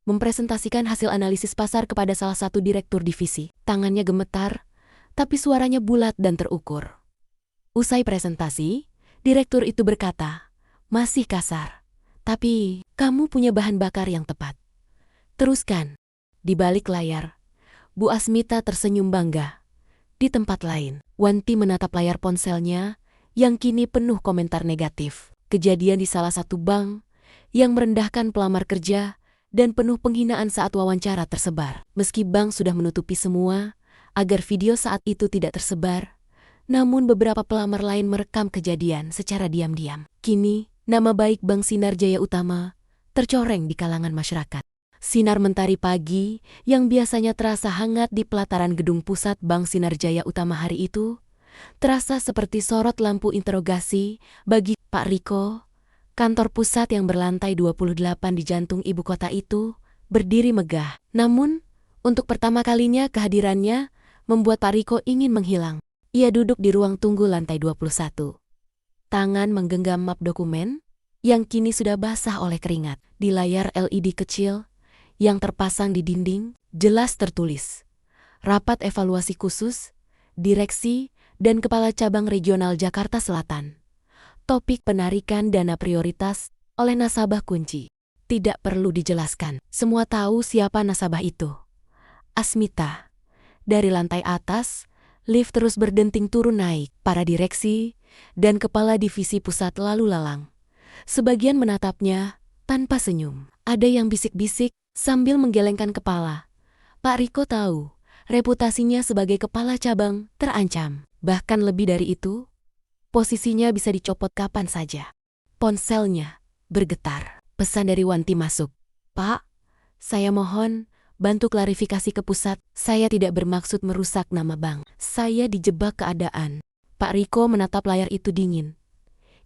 mempresentasikan hasil analisis pasar kepada salah satu direktur divisi. Tangannya gemetar, tapi suaranya bulat dan terukur. Usai presentasi, direktur itu berkata, "Masih kasar, tapi kamu punya bahan bakar yang tepat. Teruskan." Di balik layar, Bu Asmita tersenyum bangga. Di tempat lain, Wanti menatap layar ponselnya yang kini penuh komentar negatif. Kejadian di salah satu bank yang merendahkan pelamar kerja dan penuh penghinaan saat wawancara tersebar. Meski bank sudah menutupi semua agar video saat itu tidak tersebar, Namun beberapa pelamar lain merekam kejadian secara diam-diam. Kini, nama baik Bank Sinar Jaya Utama tercoreng di kalangan masyarakat. Sinar mentari pagi yang biasanya terasa hangat di pelataran gedung pusat Bank Sinar Jaya Utama hari itu, terasa seperti sorot lampu interogasi bagi Pak Riko. Kantor pusat yang berlantai 28 di jantung ibu kota itu berdiri megah. Namun, untuk pertama kalinya kehadirannya membuat Pak Riko ingin menghilang. Ia duduk di ruang tunggu lantai 21. Tangan menggenggam map dokumen yang kini sudah basah oleh keringat. Di layar LED kecil yang terpasang di dinding, jelas tertulis, Rapat Evaluasi Khusus, Direksi, dan Kepala Cabang Regional Jakarta Selatan. Topik penarikan dana prioritas oleh nasabah kunci. Tidak perlu dijelaskan, semua tahu siapa nasabah itu. Asmita. Dari lantai atas, lift terus berdenting turun naik. Para direksi dan kepala divisi pusat lalu lalang. Sebagian menatapnya tanpa senyum. Ada yang bisik-bisik sambil menggelengkan kepala. Pak Riko tahu, reputasinya sebagai kepala cabang terancam. Bahkan lebih dari itu, posisinya bisa dicopot kapan saja. Ponselnya bergetar. Pesan dari Wanti masuk. Pak, saya mohon bantu klarifikasi ke pusat. Saya tidak bermaksud merusak nama bank. Saya dijebak keadaan. Pak Riko menatap layar itu dingin.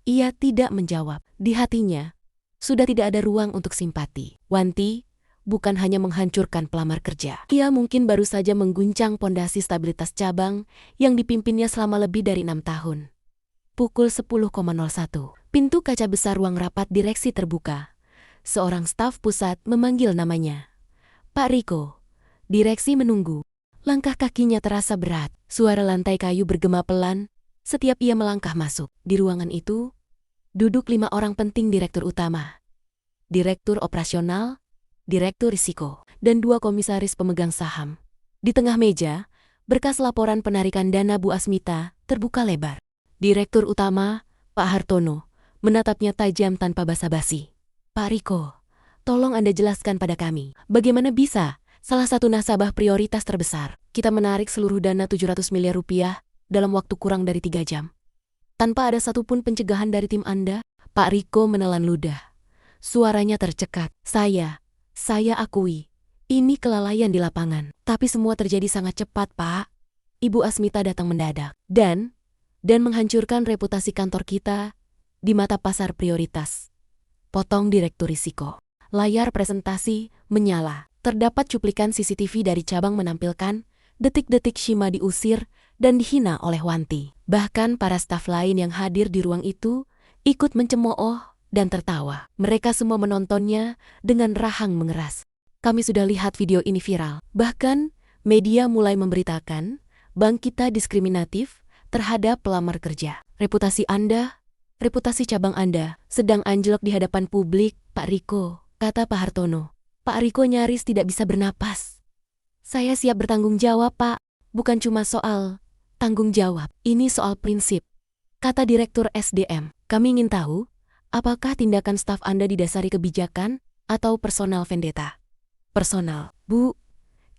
Ia tidak menjawab. Di hatinya, sudah tidak ada ruang untuk simpati. Wanti bukan hanya menghancurkan pelamar kerja. Ia mungkin baru saja mengguncang pondasi stabilitas cabang yang dipimpinnya selama lebih dari 6 tahun. Pukul 10.01. Pintu kaca besar ruang rapat direksi terbuka. Seorang staf pusat memanggil namanya. Pak Riko. Direksi menunggu. Langkah kakinya terasa berat. Suara lantai kayu bergema pelan setiap ia melangkah masuk. Di ruangan itu, duduk 5 orang penting direktur utama. Direktur operasional, direktur risiko, dan 2 komisaris pemegang saham. Di tengah meja, berkas laporan penarikan dana Bu Asmita terbuka lebar. Direktur utama, Pak Hartono, menatapnya tajam tanpa basa-basi. Pak Riko, tolong Anda jelaskan pada kami, bagaimana bisa salah satu nasabah prioritas terbesar kita menarik seluruh dana 700 miliar rupiah dalam waktu kurang dari 3 jam. Tanpa ada satupun pencegahan dari tim Anda? Pak Riko menelan ludah. Suaranya tercekat. Saya akui, ini kelalaian di lapangan. Tapi semua terjadi sangat cepat, Pak. Ibu Asmita datang mendadak. Dan menghancurkan reputasi kantor kita di mata pasar prioritas. Potong direktur risiko. Layar presentasi menyala. Terdapat cuplikan CCTV dari cabang menampilkan detik-detik Shima diusir dan dihina oleh Wanti. Bahkan para staf lain yang hadir di ruang itu ikut mencemooh dan tertawa. Mereka semua menontonnya dengan rahang mengeras. Kami sudah lihat video ini viral. Bahkan media mulai memberitakan bank kita diskriminatif terhadap pelamar kerja. Reputasi Anda, reputasi cabang Anda sedang anjlok di hadapan publik, Pak Riko, kata Pak Hartono. Pak Riko nyaris tidak bisa bernapas. Saya siap bertanggung jawab, Pak. Bukan cuma soal tanggung jawab, ini soal prinsip, kata Direktur SDM. Kami ingin tahu, apakah tindakan staf Anda didasari kebijakan atau personal vendetta? Personal, Bu,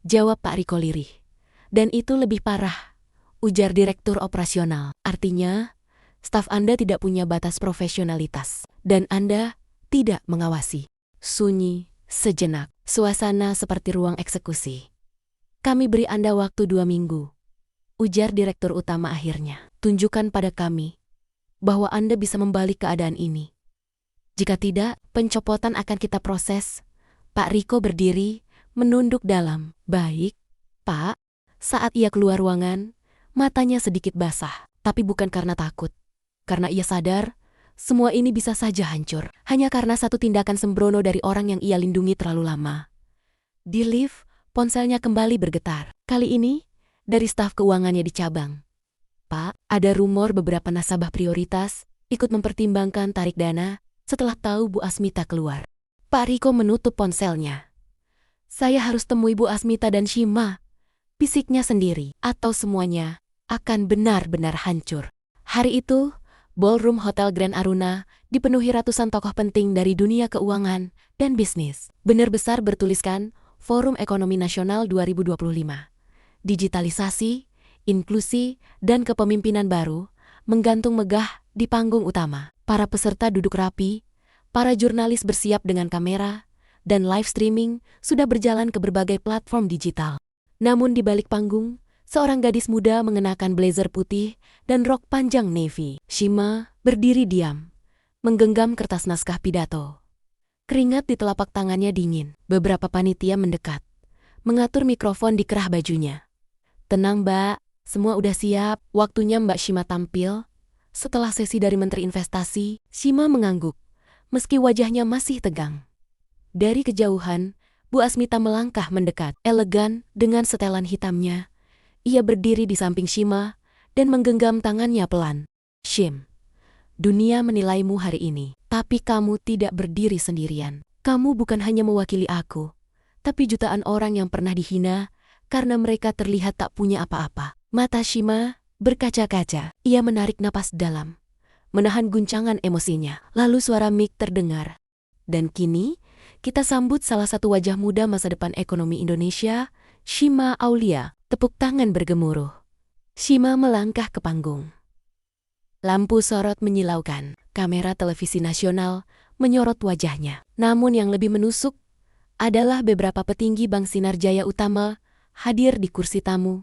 jawab Pak Riko lirih. Dan itu lebih parah, ujar Direktur Operasional. Artinya, staf Anda tidak punya batas profesionalitas, dan Anda tidak mengawasi. Sunyi sejenak, suasana seperti ruang eksekusi. Kami beri Anda waktu 2 minggu, ujar Direktur Utama akhirnya. Tunjukkan pada kami bahwa Anda bisa membalik keadaan ini. Jika tidak, pencopotan akan kita proses. Pak Riko berdiri, menunduk dalam. Baik, Pak. Saat ia keluar ruangan, matanya sedikit basah, tapi bukan karena takut. Karena ia sadar, semua ini bisa saja hancur, hanya karena satu tindakan sembrono dari orang yang ia lindungi terlalu lama. Di lift, ponselnya kembali bergetar. Kali ini, dari staf keuangannya di cabang. Pak, ada rumor beberapa nasabah prioritas ikut mempertimbangkan tarik dana setelah tahu Bu Asmita keluar. Pak Riko menutup ponselnya. Saya harus temui Bu Asmita dan Shima, bisiknya sendiri, atau semuanya akan benar-benar hancur. Hari itu, ballroom Hotel Grand Aruna dipenuhi ratusan tokoh penting dari dunia keuangan dan bisnis. Banner besar bertuliskan Forum Ekonomi Nasional 2025. Digitalisasi, inklusi, dan kepemimpinan baru menggantung megah di panggung utama. Para peserta duduk rapi, para jurnalis bersiap dengan kamera, dan live streaming sudah berjalan ke berbagai platform digital. Namun di balik panggung, seorang gadis muda mengenakan blazer putih dan rok panjang navy. Shima berdiri diam, menggenggam kertas naskah pidato. Keringat di telapak tangannya dingin. Beberapa panitia mendekat, mengatur mikrofon di kerah bajunya. "Tenang, Mbak. Semua udah siap. Waktunya Mbak Shima tampil." Setelah sesi dari Menteri Investasi, Shima mengangguk, meski wajahnya masih tegang. Dari kejauhan, Bu Asmita melangkah mendekat. Elegan dengan setelan hitamnya, ia berdiri di samping Shima dan menggenggam tangannya pelan. "Shim, dunia menilaimu hari ini, tapi kamu tidak berdiri sendirian. Kamu bukan hanya mewakili aku, tapi jutaan orang yang pernah dihina karena mereka terlihat tak punya apa-apa." Mata Shima berkaca-kaca. Ia menarik napas dalam, menahan guncangan emosinya. Lalu suara mic terdengar. "Dan kini, kita sambut salah satu wajah muda masa depan ekonomi Indonesia, Shima Aulia." Tepuk tangan bergemuruh. Shima melangkah ke panggung. Lampu sorot menyilaukan. Kamera televisi nasional menyorot wajahnya. Namun yang lebih menusuk adalah beberapa petinggi Bank Sinar Jaya Utama hadir di kursi tamu,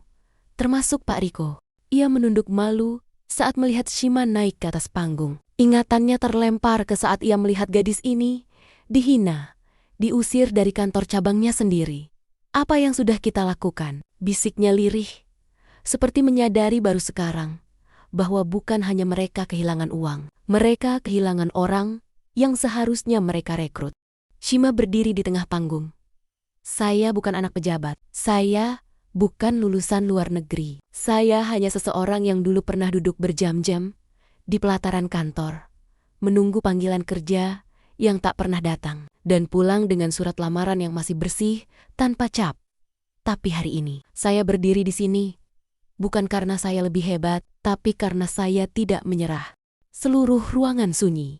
termasuk Pak Riko. Ia menunduk malu saat melihat Shima naik ke atas panggung. Ingatannya terlempar ke saat ia melihat gadis ini dihina, diusir dari kantor cabangnya sendiri. "Apa yang sudah kita lakukan?" bisiknya lirih, seperti menyadari baru sekarang bahwa bukan hanya mereka kehilangan uang, mereka kehilangan orang yang seharusnya mereka rekrut. Shima berdiri di tengah panggung. "Saya bukan anak pejabat. Saya bukan lulusan luar negeri. Saya hanya seseorang yang dulu pernah duduk berjam-jam di pelataran kantor, menunggu panggilan kerja yang tak pernah datang, dan pulang dengan surat lamaran yang masih bersih tanpa cap. Tapi hari ini, saya berdiri di sini, bukan karena saya lebih hebat, tapi karena saya tidak menyerah." Seluruh ruangan sunyi.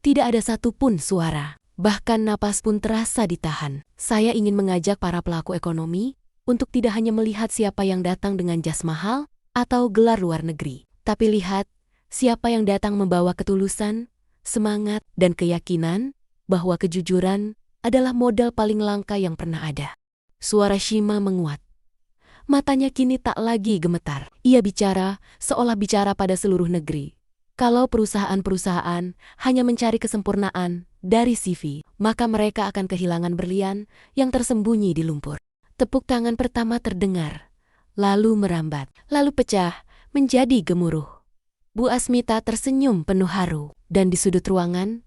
Tidak ada satupun suara, bahkan napas pun terasa ditahan. "Saya ingin mengajak para pelaku ekonomi untuk tidak hanya melihat siapa yang datang dengan jas mahal atau gelar luar negeri, tapi lihat siapa yang datang membawa ketulusan, semangat, dan keyakinan bahwa kejujuran adalah modal paling langka yang pernah ada." Suara Shima menguat. Matanya kini tak lagi gemetar. Ia bicara seolah bicara pada seluruh negeri. Kalau perusahaan-perusahaan hanya mencari kesempurnaan dari CV, maka mereka akan kehilangan berlian yang tersembunyi di lumpur. Tepuk tangan pertama terdengar, lalu merambat, lalu pecah menjadi gemuruh. Bu Asmita tersenyum penuh haru, dan di sudut ruangan,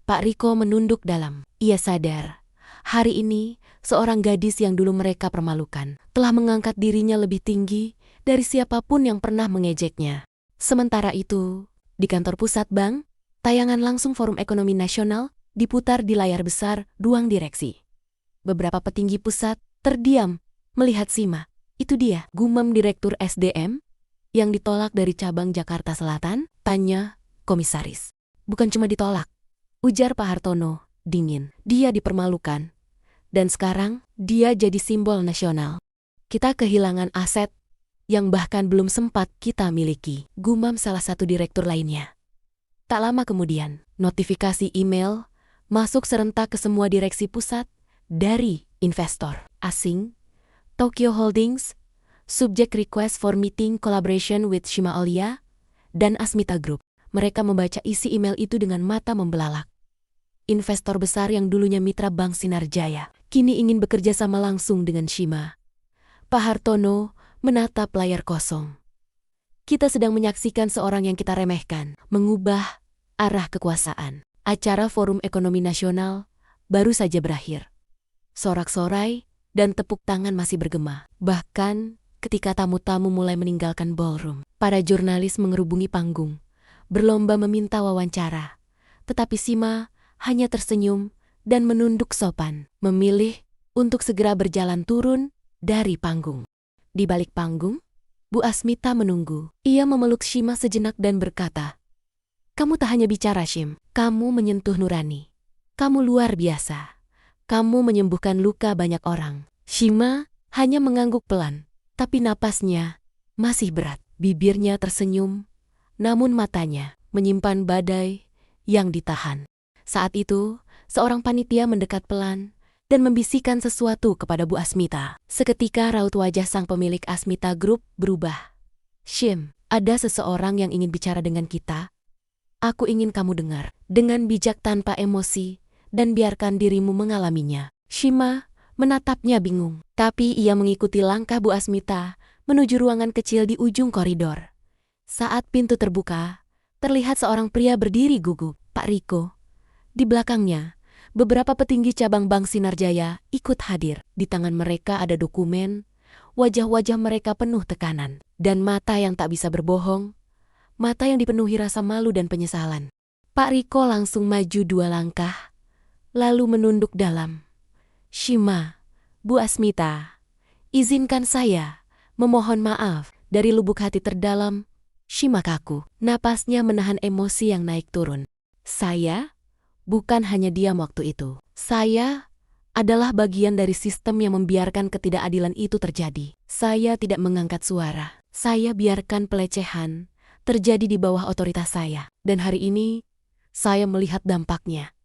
Pak Riko menunduk dalam. Ia sadar, hari ini seorang gadis yang dulu mereka permalukan telah mengangkat dirinya lebih tinggi dari siapapun yang pernah mengejeknya. Sementara itu, di kantor pusat bank, tayangan langsung Forum Ekonomi Nasional diputar di layar besar ruang direksi. Beberapa petinggi pusat terdiam melihat Shima. "Itu dia," gumam Direktur SDM yang ditolak dari cabang Jakarta Selatan, tanya komisaris. "Bukan cuma ditolak," ujar Pak Hartono dingin. "Dia dipermalukan. Dan sekarang, dia jadi simbol nasional. Kita kehilangan aset yang bahkan belum sempat kita miliki," gumam salah satu direktur lainnya. Tak lama kemudian, notifikasi email masuk serentak ke semua direksi pusat dari investor asing, Tokyo Holdings, subject request for meeting collaboration with Shima Aulia, dan Asmita Group. Mereka membaca isi email itu dengan mata membelalak. Investor besar yang dulunya mitra Bank Sinar Jaya, kini ingin bekerja sama langsung dengan Shima. Pak Hartono menatap layar kosong. "Kita sedang menyaksikan seorang yang kita remehkan mengubah arah kekuasaan." Acara Forum Ekonomi Nasional baru saja berakhir. Sorak-sorai dan tepuk tangan masih bergema. Bahkan ketika tamu-tamu mulai meninggalkan ballroom, para jurnalis mengerubungi panggung, berlomba meminta wawancara. Tetapi Shima hanya tersenyum dan menunduk sopan, memilih untuk segera berjalan turun dari panggung. Di balik panggung, Bu Asmita menunggu. Ia memeluk Shima sejenak dan berkata, "Kamu tak hanya bicara, Shim. Kamu menyentuh nurani. Kamu luar biasa. Kamu menyembuhkan luka banyak orang." Shima hanya mengangguk pelan, tapi napasnya masih berat. Bibirnya tersenyum, namun matanya menyimpan badai yang ditahan. Saat itu, seorang panitia mendekat pelan dan membisikkan sesuatu kepada Bu Asmita. Seketika raut wajah sang pemilik Asmita Group berubah. "Shim, ada seseorang yang ingin bicara dengan kita. Aku ingin kamu dengar dengan bijak tanpa emosi dan biarkan dirimu mengalaminya." Shima menatapnya bingung, tapi ia mengikuti langkah Bu Asmita menuju ruangan kecil di ujung koridor. Saat pintu terbuka, terlihat seorang pria berdiri gugup, Pak Riko. Di belakangnya, beberapa petinggi cabang Bank Sinarjaya ikut hadir. Di tangan mereka ada dokumen, wajah-wajah mereka penuh tekanan, dan mata yang tak bisa berbohong, mata yang dipenuhi rasa malu dan penyesalan. Pak Riko langsung maju 2 langkah, lalu menunduk dalam. "Shima, Bu Asmita, izinkan saya memohon maaf." Dari lubuk hati terdalam, Shima kaku. Napasnya menahan emosi yang naik turun. "Saya bukan hanya diam waktu itu. Saya adalah bagian dari sistem yang membiarkan ketidakadilan itu terjadi. Saya tidak mengangkat suara. Saya biarkan pelecehan terjadi di bawah otoritas saya. Dan hari ini, saya melihat dampaknya.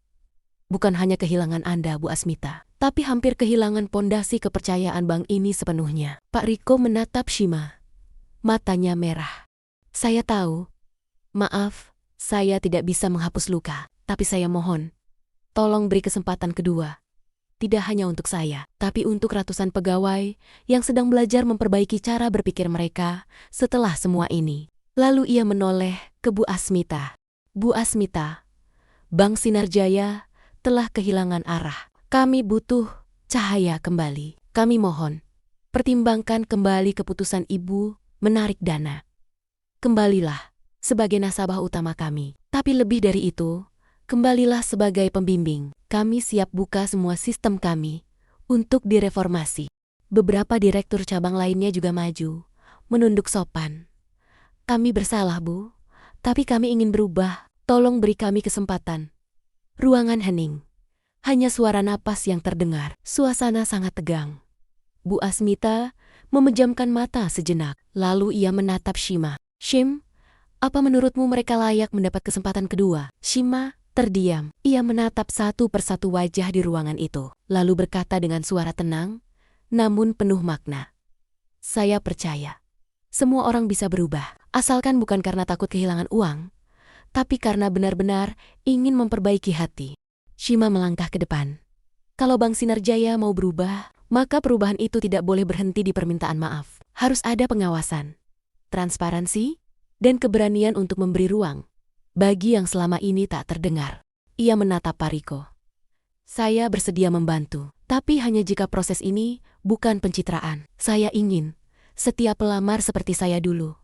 Bukan hanya kehilangan Anda, Bu Asmita, tapi hampir kehilangan pondasi kepercayaan bank ini sepenuhnya." Pak Riko menatap Shima. Matanya merah. "Saya tahu. Maaf, saya tidak bisa menghapus luka. Tapi saya mohon, tolong beri kesempatan kedua. Tidak hanya untuk saya, tapi untuk ratusan pegawai yang sedang belajar memperbaiki cara berpikir mereka setelah semua ini." Lalu ia menoleh ke Bu Asmita. "Bu Asmita, Bank Sinarjaya telah kehilangan arah. Kami butuh cahaya kembali. Kami mohon, pertimbangkan kembali keputusan Ibu menarik dana. Kembalilah sebagai nasabah utama kami. Tapi lebih dari itu, kembalilah sebagai pembimbing. Kami siap buka semua sistem kami untuk direformasi." Beberapa direktur cabang lainnya juga maju, menunduk sopan. "Kami bersalah, Bu, tapi kami ingin berubah. Tolong beri kami kesempatan." Ruangan hening. Hanya suara napas yang terdengar. Suasana sangat tegang. Bu Asmita memejamkan mata sejenak, lalu ia menatap Shima. "Shim, apa menurutmu mereka layak mendapat kesempatan kedua?" Shima terdiam. Ia menatap satu persatu wajah di ruangan itu, lalu berkata dengan suara tenang, namun penuh makna. "Saya percaya, semua orang bisa berubah, asalkan bukan karena takut kehilangan uang, tapi karena benar-benar ingin memperbaiki hati." Shima melangkah ke depan. Kalau Bank Sinarjaya mau berubah, maka perubahan itu tidak boleh berhenti di permintaan maaf. Harus ada pengawasan, transparansi, dan keberanian untuk memberi ruang bagi yang selama ini tak terdengar. Ia menatap Pak Riko. "Saya bersedia membantu, tapi hanya jika proses ini bukan pencitraan. Saya ingin setiap pelamar seperti saya dulu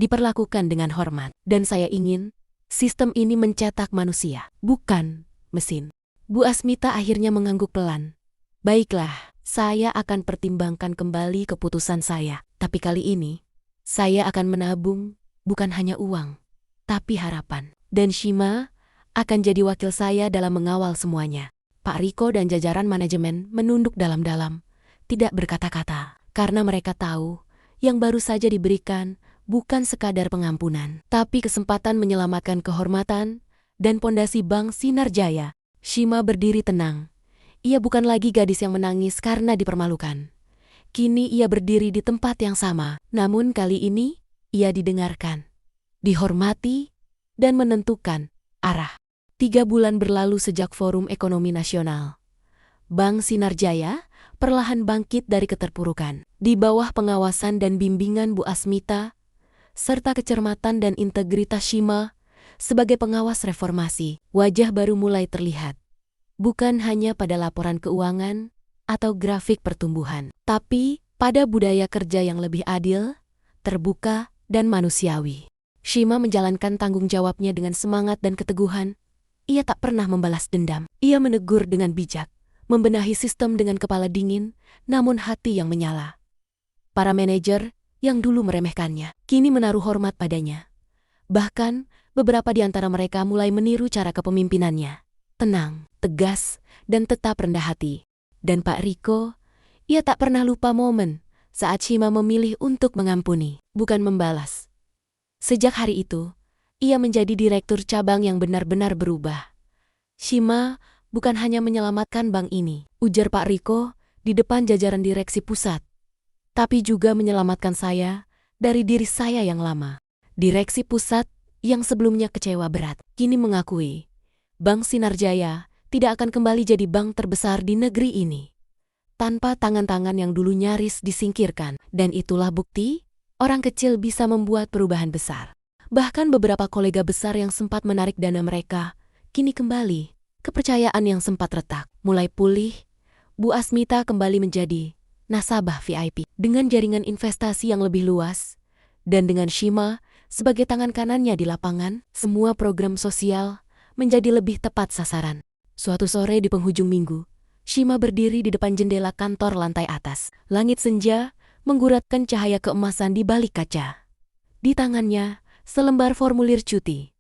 diperlakukan dengan hormat. Dan saya ingin sistem ini mencetak manusia, bukan mesin." Bu Asmita akhirnya mengangguk pelan. "Baiklah, saya akan pertimbangkan kembali keputusan saya. Tapi kali ini, saya akan menabung bukan hanya uang, tapi harapan. Dan Shima akan jadi wakil saya dalam mengawal semuanya." Pak Riko dan jajaran manajemen menunduk dalam-dalam, tidak berkata-kata, karena mereka tahu yang baru saja diberikan bukan sekadar pengampunan, tapi kesempatan menyelamatkan kehormatan dan pondasi Bank Sinarjaya. Shima berdiri tenang. Ia bukan lagi gadis yang menangis karena dipermalukan. Kini ia berdiri di tempat yang sama, namun kali ini ia didengarkan, dihormati, dan menentukan arah. 3 bulan berlalu sejak Forum Ekonomi Nasional. Bank Sinarjaya perlahan bangkit dari keterpurukan. Di bawah pengawasan dan bimbingan Bu Asmita, serta kecermatan dan integritas Shima sebagai pengawas reformasi, wajah baru mulai terlihat. Bukan hanya pada laporan keuangan atau grafik pertumbuhan, tapi pada budaya kerja yang lebih adil, terbuka, dan manusiawi. Shima menjalankan tanggung jawabnya dengan semangat dan keteguhan. Ia tak pernah membalas dendam. Ia menegur dengan bijak, membenahi sistem dengan kepala dingin, namun hati yang menyala. Para manajer yang dulu meremehkannya, kini menaruh hormat padanya. Bahkan, beberapa di antara mereka mulai meniru cara kepemimpinannya. Tenang, tegas, dan tetap rendah hati. Dan Pak Riko, ia tak pernah lupa momen saat Shima memilih untuk mengampuni, bukan membalas. Sejak hari itu, ia menjadi direktur cabang yang benar-benar berubah. Shima bukan hanya menyelamatkan bank ini, ujar Pak Riko di depan jajaran direksi pusat, tapi juga menyelamatkan saya dari diri saya yang lama. Direksi pusat yang sebelumnya kecewa berat, kini mengakui Bank Sinarjaya tidak akan kembali jadi bank terbesar di negeri ini. Tanpa tangan-tangan yang dulu nyaris disingkirkan. Dan itulah bukti, orang kecil bisa membuat perubahan besar. Bahkan beberapa kolega besar yang sempat menarik dana mereka, kini kembali. Kepercayaan yang sempat retak mulai pulih. Bu Asmita kembali menjadi nasabah VIP dengan jaringan investasi yang lebih luas. Dan dengan Shima sebagai tangan kanannya di lapangan, semua program sosial menjadi lebih tepat sasaran. Suatu sore di penghujung minggu, Shima berdiri di depan jendela kantor lantai atas. Langit senja mengguratkan cahaya keemasan di balik kaca. Di tangannya, selembar formulir cuti.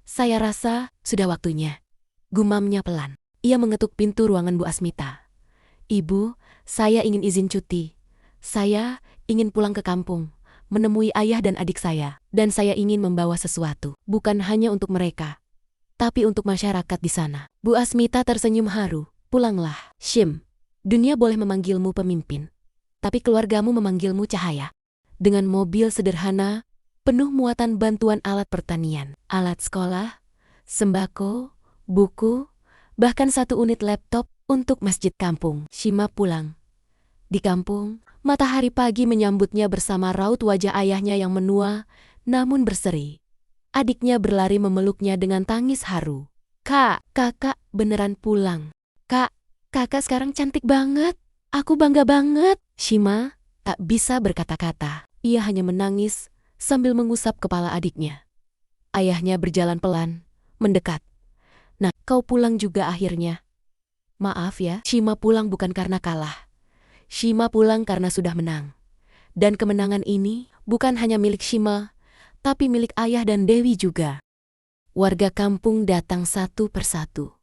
Saya rasa sudah waktunya, gumamnya pelan. Ia mengetuk pintu ruangan Bu Asmita. Ibu, saya ingin izin cuti. Saya ingin pulang ke kampung, menemui ayah dan adik saya. Dan saya ingin membawa sesuatu, bukan hanya untuk mereka, tapi untuk masyarakat di sana. Bu Asmita tersenyum haru. Pulanglah, Shim. Dunia boleh memanggilmu pemimpin, tapi keluargamu memanggilmu Cahaya. Dengan mobil sederhana, penuh muatan bantuan alat pertanian, alat sekolah, sembako, buku, bahkan 1 unit laptop untuk masjid kampung. Shima pulang. Di kampung, matahari pagi menyambutnya bersama raut wajah ayahnya yang menua, namun berseri. Adiknya berlari memeluknya dengan tangis haru. Kak, kakak beneran pulang. Kak, kakak sekarang cantik banget. Aku bangga banget. Shima tak bisa berkata-kata. Ia hanya menangis sambil mengusap kepala adiknya. Ayahnya berjalan pelan, mendekat. Nah, kau pulang juga akhirnya. Maaf ya, Shima pulang bukan karena kalah. Shima pulang karena sudah menang. Dan kemenangan ini bukan hanya milik Shima, tapi milik ayah dan Dewi juga. Warga kampung datang satu persatu.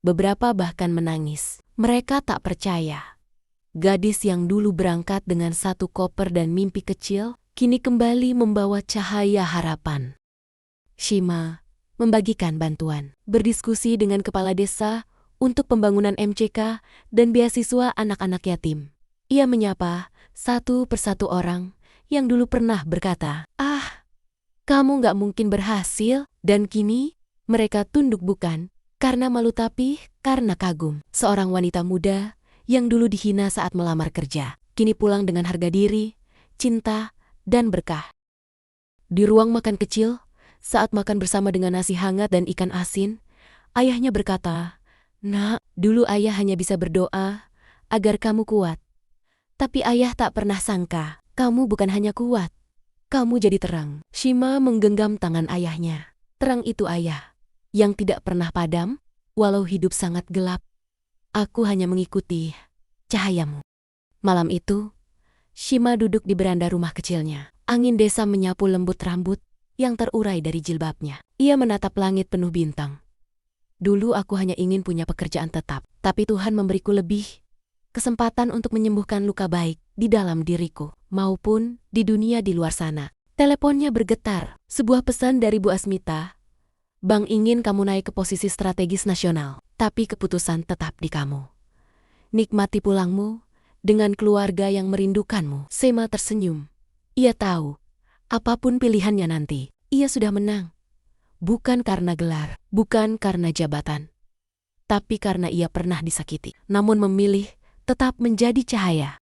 Beberapa bahkan menangis. Mereka tak percaya. Gadis yang dulu berangkat dengan 1 koper dan mimpi kecil, kini kembali membawa cahaya harapan. Shima membagikan bantuan, berdiskusi dengan kepala desa untuk pembangunan MCK dan beasiswa anak-anak yatim. Ia menyapa satu persatu orang yang dulu pernah berkata, "Ah, kamu gak mungkin berhasil." Dan kini mereka tunduk bukan karena malu tapi karena kagum. Seorang wanita muda yang dulu dihina saat melamar kerja, kini pulang dengan harga diri, cinta, dan berkah. Di ruang makan kecil, saat makan bersama dengan nasi hangat dan ikan asin, ayahnya berkata, "Nak, dulu ayah hanya bisa berdoa agar kamu kuat. Tapi ayah tak pernah sangka, kamu bukan hanya kuat, kamu jadi terang." Shima menggenggam tangan ayahnya. Terang itu ayah, yang tidak pernah padam, walau hidup sangat gelap. Aku hanya mengikuti cahayamu. Malam itu, Shima duduk di beranda rumah kecilnya. Angin desa menyapu lembut rambut yang terurai dari jilbabnya. Ia menatap langit penuh bintang. Dulu aku hanya ingin punya pekerjaan tetap, tapi Tuhan memberiku lebih kesempatan untuk menyembuhkan luka baik di dalam diriku, maupun di dunia di luar sana. Teleponnya bergetar, sebuah pesan dari Bu Asmita. Bank ingin kamu naik ke posisi strategis nasional, tapi keputusan tetap di kamu. Nikmati pulangmu dengan keluarga yang merindukanmu. Shima tersenyum. Ia tahu, apapun pilihannya nanti, ia sudah menang. Bukan karena gelar, bukan karena jabatan, tapi karena ia pernah disakiti, namun memilih tetap menjadi cahaya.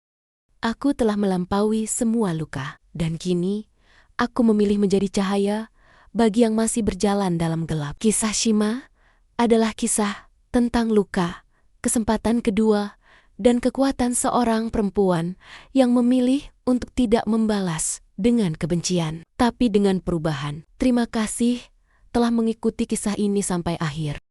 Aku telah melampaui semua luka, dan kini aku memilih menjadi cahaya bagi yang masih berjalan dalam gelap. Kisah Shima adalah kisah tentang luka, kesempatan kedua, dan kekuatan seorang perempuan yang memilih untuk tidak membalas dengan kebencian, tapi dengan perubahan. Terima kasih telah mengikuti kisah ini sampai akhir.